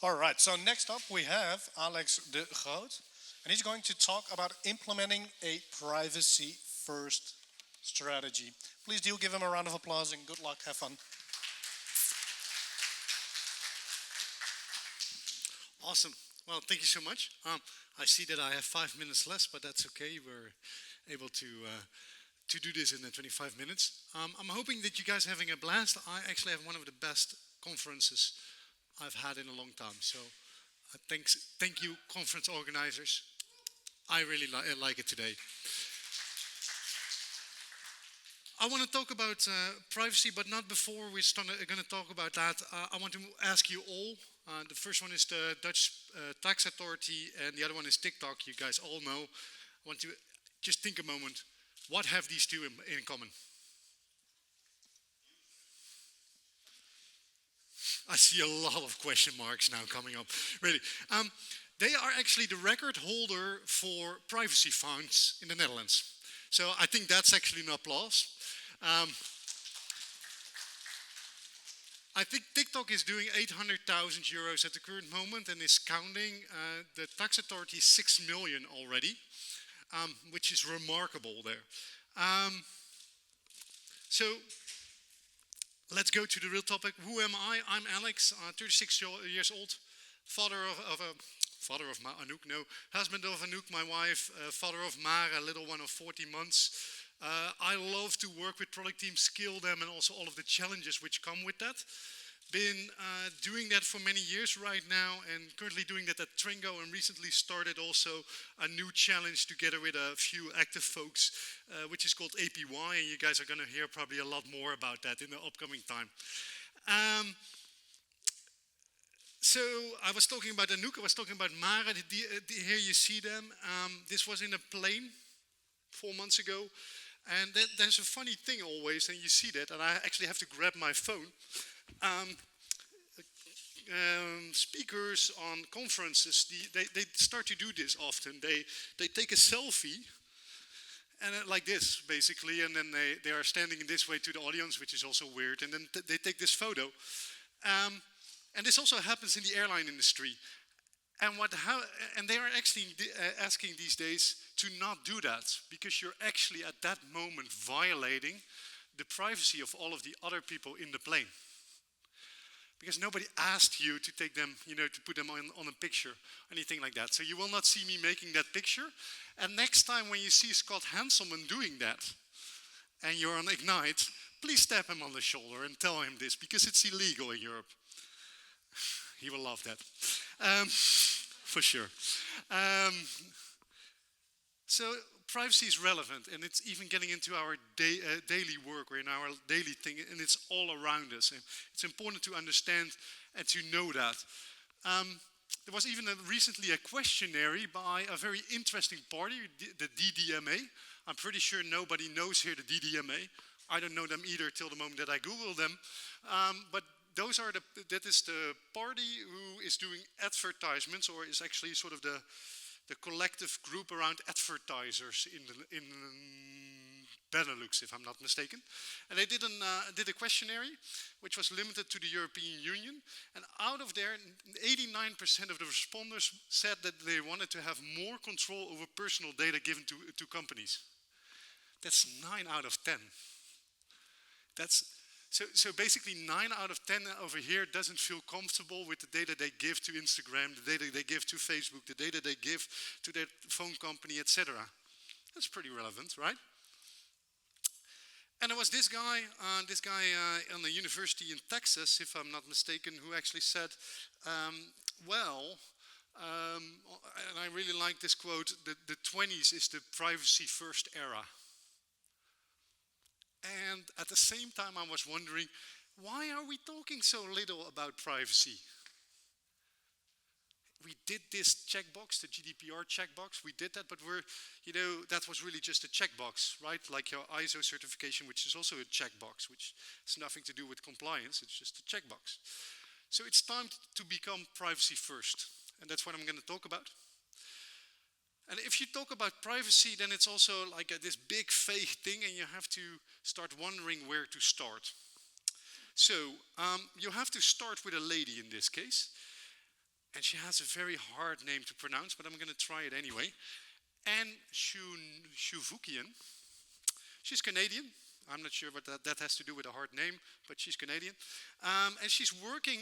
All right, so next up we have Alex de Groot, and he's going to talk about implementing a privacy first strategy. Please do give him a round of applause and good luck, have fun. Awesome. Well, thank you so much. I see that I have 5 minutes less, but that's okay. We're able to do this in the 25 minutes. I'm hoping that you guys are having a blast. I actually have one of the best conferences I've had in a long time. So thank you, conference organizers. I really like it today. I want to talk about privacy, but not before we're going to talk about that. I want to ask you all. The first one is the Dutch tax authority, and the other one is TikTok. You guys all know. I want to just think a moment. What have these two in common? I see a lot of question marks now coming up. Really. They are actually the record holder for privacy fines in the Netherlands. So I think that's actually an applause. Um, I think TikTok is doing 800,000 euros at the current moment and is counting. The tax authority is 6 million already, which is remarkable there. So let's go to the real topic. Who am I? I'm Alex, 36 years old, father of Anouk, no, husband of Anouk, my wife, father of Mara, a little one of 40 months. I love to work with product teams, skill them, and also all of the challenges which come with that. Been doing that for many years right now, and currently doing that at Tringo, and recently started also a new challenge together with a few active folks, which is called APY, and you guys are going to hear probably a lot more about that in the upcoming time. So I was talking about Anouk, I was talking about Mara. Here you see them. This was in a plane 4 months ago. And there's a funny thing always, and you see that, and I actually have to grab my phone. Um, Speakers on conferences, they start to do this often. They take a selfie, and like this, basically, and then they are standing in this way to the audience, which is also weird, and then they take this photo. And this also happens in the airline industry. And they are actually asking these days to not do that, because you're actually at that moment violating the privacy of all of the other people in the plane. Because nobody asked you to take them, to put them on a picture, anything like that. So you will not see me making that picture. And next time when you see Scott Hanselman doing that, and you're on Ignite, please tap him on the shoulder and tell him this, because it's illegal in Europe. He will love that. For sure. So privacy is relevant, and it's even getting into our daily work or in our daily thing, and it's all around us. And it's important to understand and to know that. There was even recently a questionnaire by a very interesting party, the DDMA. I'm pretty sure nobody knows here the DDMA. I don't know them either till the moment that I Google them. But that is the party who is doing advertisements, or is actually sort of the collective group around advertisers in Benelux, if I'm not mistaken. And they did a questionnaire, which was limited to the European Union. And out of there, 89% of the respondents said that they wanted to have more control over personal data given to companies. That's 9 out of 10. So basically 9 out of 10 over here doesn't feel comfortable with the data they give to Instagram, the data they give to Facebook, the data they give to their phone company, etc. That's pretty relevant, right? And there was this guy on the university in Texas, if I'm not mistaken, who actually said, and I really like this quote, the 20s is the privacy first era. And at the same time, I was wondering, why are we talking so little about privacy? We did this checkbox, the GDPR checkbox, we did that, but that was really just a checkbox, right? Like your ISO certification, which is also a checkbox, which has nothing to do with compliance, it's just a checkbox. So it's time to become privacy first, and that's what I'm going to talk about. And if you talk about privacy, then it's also like this big vague thing, and you have to start wondering where to start. So you have to start with a lady in this case. and she has a very hard name to pronounce, but I'm going to try it anyway. Anne Shuvukian. She's Canadian. I'm not sure what that has to do with a hard name, but she's Canadian. And she's working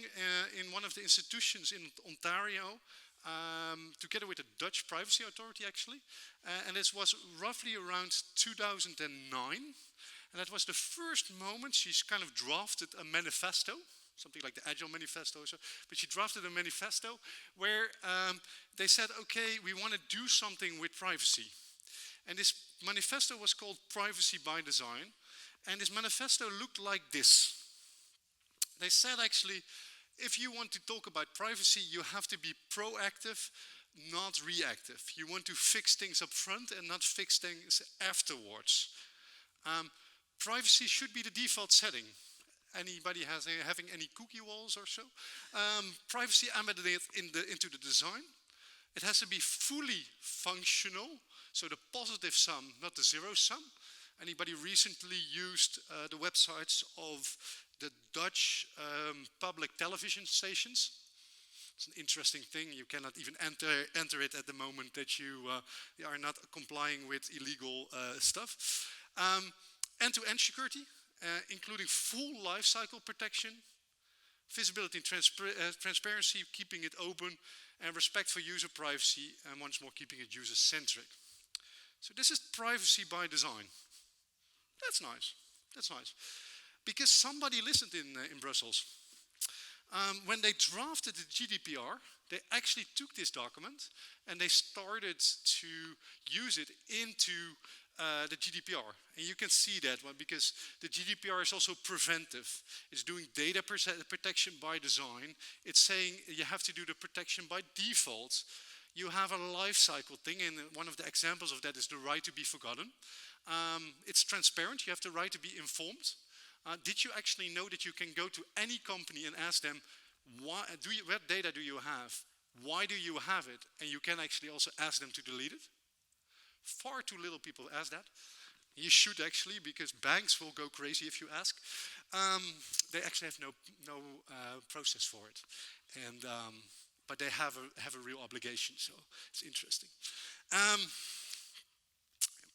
in one of the institutions in Ontario, together with the Dutch Privacy Authority, actually. And this was roughly around 2009. And that was the first moment she's kind of drafted a manifesto, something like the Agile Manifesto or so, but she drafted a manifesto where they said, okay, we want to do something with privacy. And this manifesto was called Privacy by Design, and this manifesto looked like this. They said, actually, if you want to talk about privacy, you have to be proactive, not reactive. You want to fix things up front and not fix things afterwards. Privacy should be the default setting. Anybody having any cookie walls or so? Privacy embedded into the design. It has to be fully functional, so the positive sum, not the zero sum. Anybody recently used the websites of the Dutch public television stations? It's an interesting thing. You cannot even enter it at the moment that you are not complying with illegal stuff. End-to-end security, including full lifecycle protection, visibility and transparency, keeping it open, and respect for user privacy, and once more keeping it user-centric. So this is privacy by design. That's nice. That's nice. Because somebody listened in Brussels. When they drafted the GDPR, they actually took this document and they started to use it into the GDPR. And you can see that one because the GDPR is also preventive. It's doing data protection by design. It's saying you have to do the protection by default. You have a life cycle thing, and one of the examples of that is the right to be forgotten. It's transparent. You have the right to be informed. Did you actually know that you can go to any company and ask them, what data do you have? Why do you have it? And you can actually also ask them to delete it. Far too little people ask that. You should actually, because banks will go crazy if you ask. They actually have no process for it, and but they have a real obligation. So it's interesting.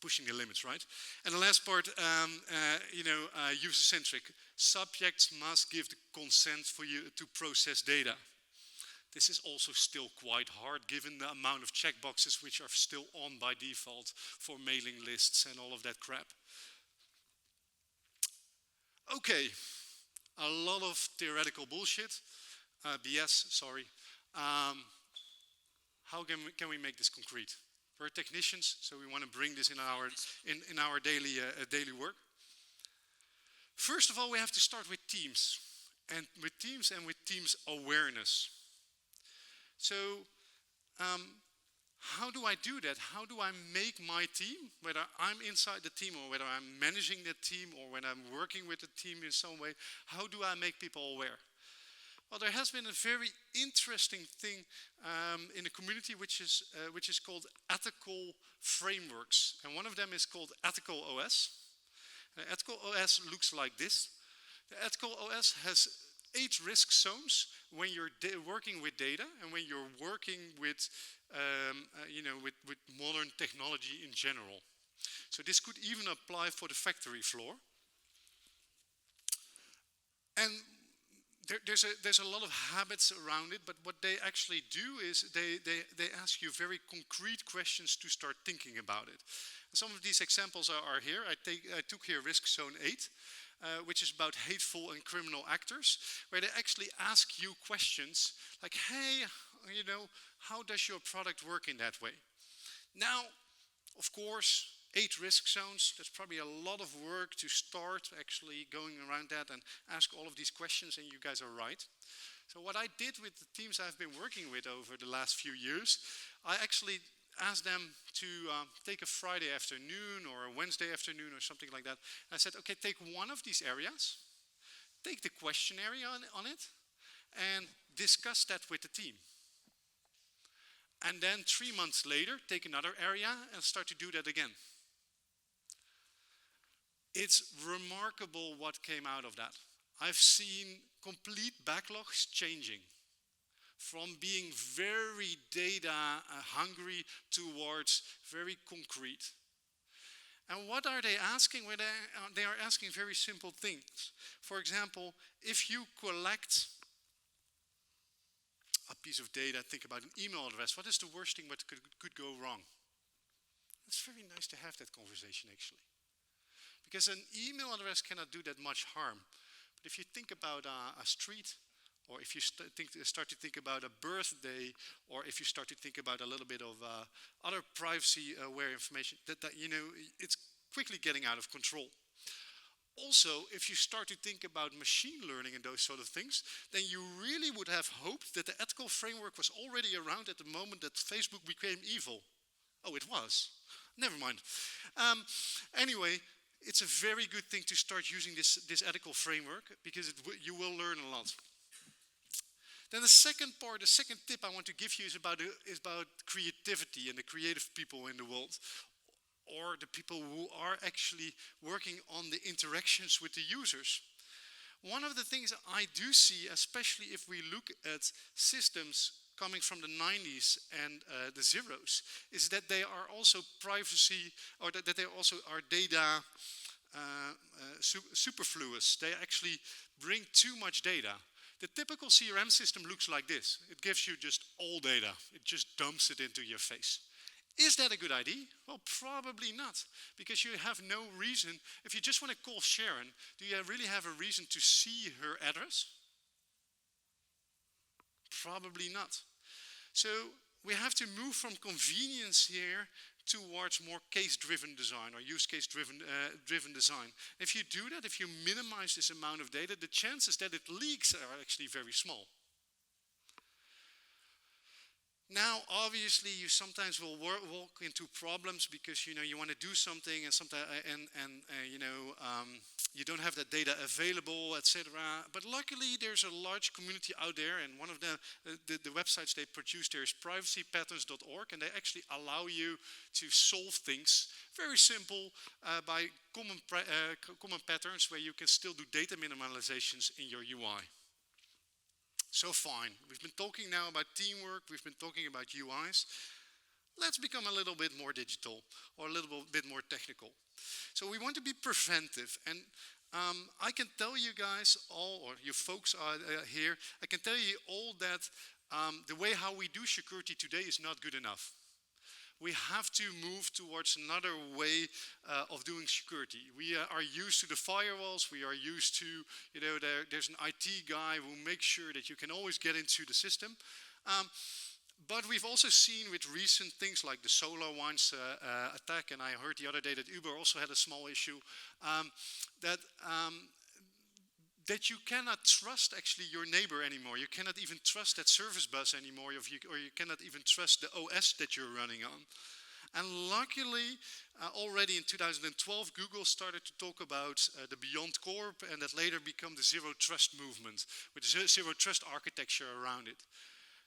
Pushing the limits, right? And the last part, user-centric. Subjects must give the consent for you to process data. This is also still quite hard given the amount of checkboxes which are still on by default for mailing lists and all of that crap. Okay, a lot of theoretical bullshit, BS, sorry. How can we make this concrete? We're technicians, so we want to bring this in our daily work. First of all, we have to start with teams, and with teams awareness. So, how do I do that? How do I make my team, whether I'm inside the team or whether I'm managing the team or when I'm working with the team in some way, how do I make people aware? Well, there has been a very interesting thing in the community which is called ethical frameworks, and one of them is called Ethical OS. Ethical OS looks like this. The Ethical OS has 8 risk zones when you're working with data and when you're working with, with modern technology in general. So this could even apply for the factory floor. And there's a lot of habits around it, but what they actually do is they ask you very concrete questions to start thinking about it. And some of these examples are here. I took here risk zone 8. Which is about hateful and criminal actors, where they actually ask you questions like, hey, how does your product work in that way? Now, of course, 8 risk zones, that's probably a lot of work to start actually going around that and ask all of these questions, and you guys are right. So what I did with the teams I've been working with over the last few years, I actually asked them to take a Friday afternoon or a Wednesday afternoon or something like that. And I said, okay, take one of these areas, take the questionnaire on it, and discuss that with the team. And then 3 months later, take another area and start to do that again. It's remarkable what came out of that. I've seen complete backlogs changing from being very data hungry towards very concrete. And what are they asking? Well, they are asking very simple things. For example, if you collect a piece of data, think about an email address. What is the worst thing that could go wrong? It's very nice to have that conversation, actually. Because an email address cannot do that much harm. But if you think about a street, or if you start to think about a birthday, or if you start to think about a little bit of other privacy-aware information, that it's quickly getting out of control. Also, if you start to think about machine learning and those sort of things, then you really would have hoped that the ethical framework was already around at the moment that Facebook became evil. Oh, it was. Never mind. Anyway, it's a very good thing to start using this ethical framework, because you will learn a lot. Then the second tip I want to give you is about creativity and the creative people in the world, or the people who are actually working on the interactions with the users. One of the things I do see, especially if we look at systems coming from the 90s and the zeros, is that they are also privacy, or that they also are data superfluous. They actually bring too much data. The typical CRM system looks like this. It gives you just all data. It just dumps it into your face. Is that a good idea? Well, probably not, because you have no reason. If you just want to call Sharon, do you really have a reason to see her address? Probably not. So we have to move from convenience here towards more case-driven design, or use case-driven design. If you do that, if you minimize this amount of data, the chances that it leaks are actually very small. Now, obviously, you sometimes will walk into problems because you want to do something, and sometimes you don't have that data available, etc. But luckily, there's a large community out there, and one of the websites they produce there is privacypatterns.org, and they actually allow you to solve things very simple by common patterns where you can still do data minimalizations in your UI. So fine, we've been talking now about teamwork, we've been talking about UIs. Let's become a little bit more digital, or a little bit more technical. So we want to be preventive, and I can tell you guys all, or you folks are here, I can tell you all that the way how we do security today is not good enough. We have to move towards another way of doing security. We are used to the firewalls. We are used to, there's an IT guy who makes sure that you can always get into the system. But we've also seen with recent things like the SolarWinds attack, and I heard the other day that Uber also had a small issue, that you cannot trust actually your neighbor anymore. You cannot even trust that service bus anymore, or you cannot even trust the OS that you're running on. And luckily, already in 2012, Google started to talk about the Beyond Corp, and that later became the Zero Trust movement, with the Zero Trust architecture around it.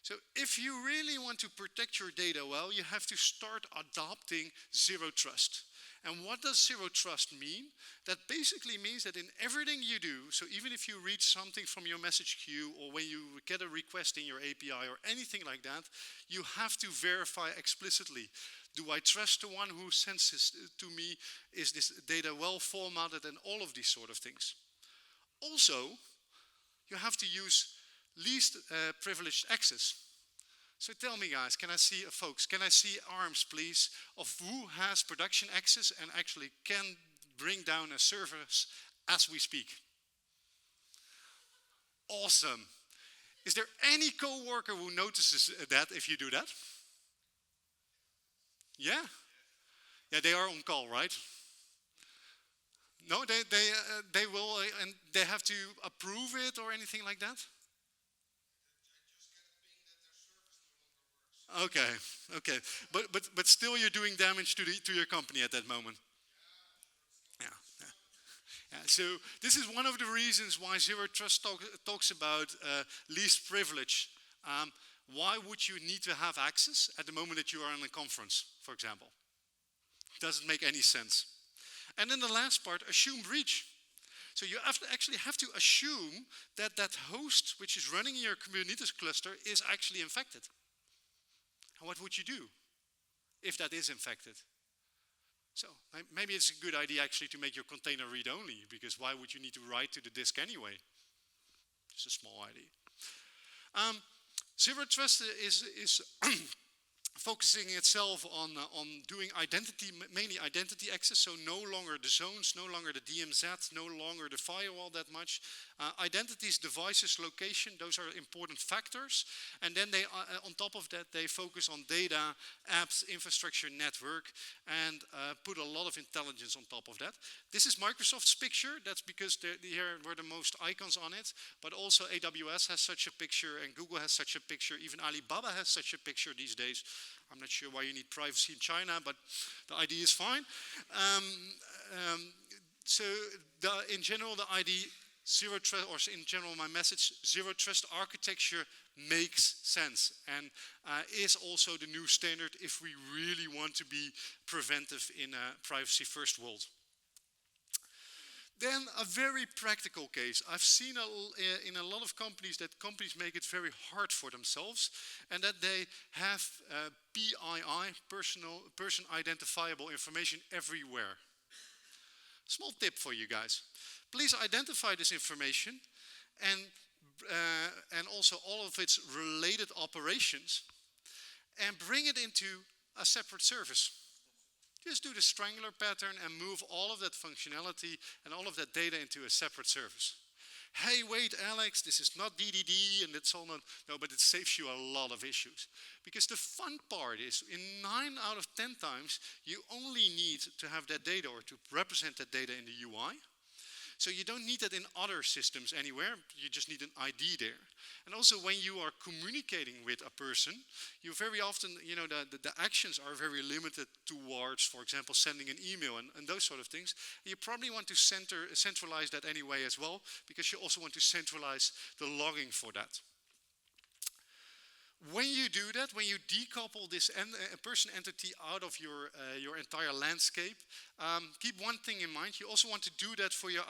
So if you really want to protect your data well, you have to start adopting Zero Trust. And what does Zero Trust mean? That basically means that in everything you do, so even if you read something from your message queue, or when you get a request in your API or anything like that, you have to verify explicitly. Do I trust the one who sends this to me? Is this data well formatted? And all of these sort of things. Also, you have to use least privileged access. So tell me, guys, can I see, folks, can I see arms, please, of who has production access and actually can bring down a service as we speak? Awesome. Is there any coworker who notices that if you do that? Yeah? Yeah, they are on call, right? No, they will, and they have to approve it or anything like that? Okay, but still you're doing damage to your company at that moment. Yeah. So this is one of the reasons why Zero Trust talks about least privilege. Why would you need to have access at the moment that you are in a conference, for example? Doesn't make any sense. And then the last part, assume breach. So you actually have to assume that that host which is running in your Kubernetes cluster is actually infected. And what would you do if that is infected? So maybe it's a good idea actually to make your container read-only, because why would you need to write to the disk anyway? Just a small idea. Zero Trust is focusing itself on doing identity, mainly identity access, so no longer the zones, no longer the DMZ, no longer the firewall that much. Identities, devices, location, those are important factors. And then they, on top of that, they focus on data, apps, infrastructure, network, and put a lot of intelligence on top of that. This is Microsoft's picture. That's because here were the most icons on it. But also AWS has such a picture, and Google has such a picture. Even Alibaba has such a picture these days. I'm not sure why you need privacy in China, but the idea is fine. So in general, the idea, zero trust, or in general my message, zero trust architecture makes sense and is also the new standard if we really want to be preventive in a privacy first world. Then a very practical case. I've seen in a lot of companies that companies make it very hard for themselves, and that they have PII, person identifiable information, everywhere. Small tip for you guys. Please identify this information and also all of its related operations, and bring it into a separate service. Just do the strangler pattern and move all of that functionality and all of that data into a separate service. Hey, wait, Alex, this is not DDD and it's all not, no, but it saves you a lot of issues. Because the fun part is, in 9 out of 10 times, you only need to have that data or to represent that data in the UI. So you don't need that in other systems anywhere, you just need an ID there. And also when you are communicating with a person, you very often, you know, the actions are very limited towards, for example, sending an email and those sort of things. You probably want to centralize that anyway as well, because you also want to centralize the logging for that. When you do that, when you decouple this person entity out of your entire landscape, keep one thing in mind. You also want to do that for your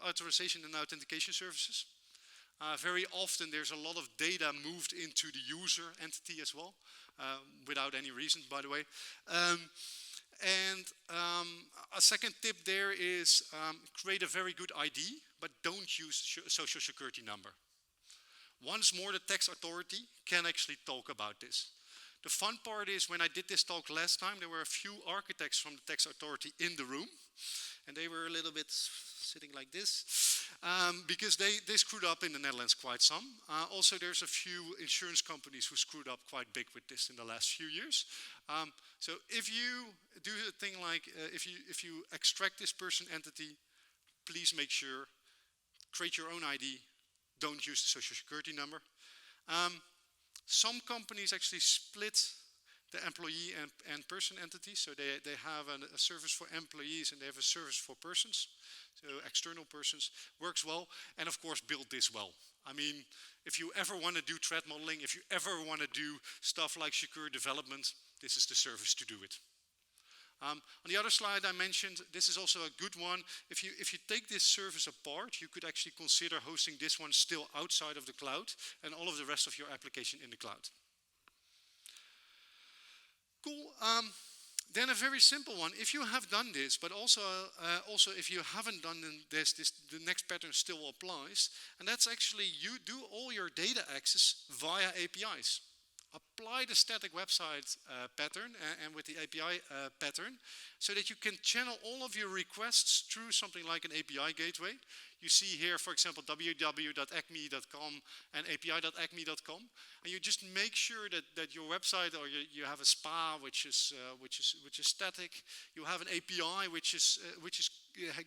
authorization and authentication services. Very often there's a lot of data moved into the user entity as well, without any reason, by the way. A second tip there is create a very good ID, but don't use a social security number. Once more, the tax authority can actually talk about this. The fun part is, when I did this talk last time, there were a few architects from the tax authority in the room, and they were a little bit sitting like this, because they screwed up in the Netherlands quite some. Also, there's a few insurance companies who screwed up quite big with this in the last few years. So if you do a thing like, if you extract this person entity, please make sure, create your own ID, don't use the social security number. Some companies actually split the employee and person entities. So they have a service for employees and they have a service for persons. So external persons, works well. And of course, build this well. I mean, if you ever want to do threat modeling, if you ever want to do stuff like secure development, this is the service to do it. On the other slide I mentioned, this is also a good one. If you take this service apart, you could actually consider hosting this one still outside of the cloud and all of the rest of your application in the cloud. Cool. Then a very simple one. If you have done this, but also if you haven't done this, the next pattern still applies. And that's actually, you do all your data access via APIs. Apply the static website pattern and with the API pattern, so that you can channel all of your requests through something like an API gateway. You see here, for example, www.acme.com and api.acme.com, and you just make sure that your website, or you have a spa which is static. You have an API which is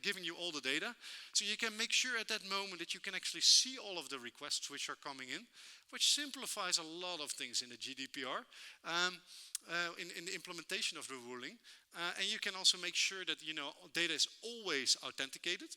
giving you all the data, so you can make sure at that moment that you can actually see all of the requests which are coming in, which simplifies a lot of things in the GDPR, in the implementation of the ruling. And you can also make sure that, you know, data is always authenticated.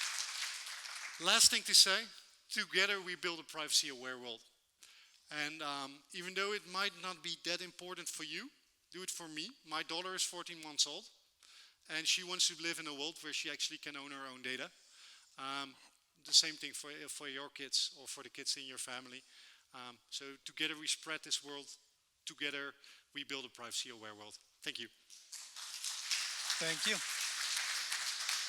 Last thing to say, together we build a privacy-aware world. And even though it might not be that important for you, do it for me. My daughter is 14 months old, and she wants to live in a world where she actually can own her own data. The same thing for your kids or for the kids in your family. So together we spread this world. Together we build a privacy-aware world. Thank you. Thank you.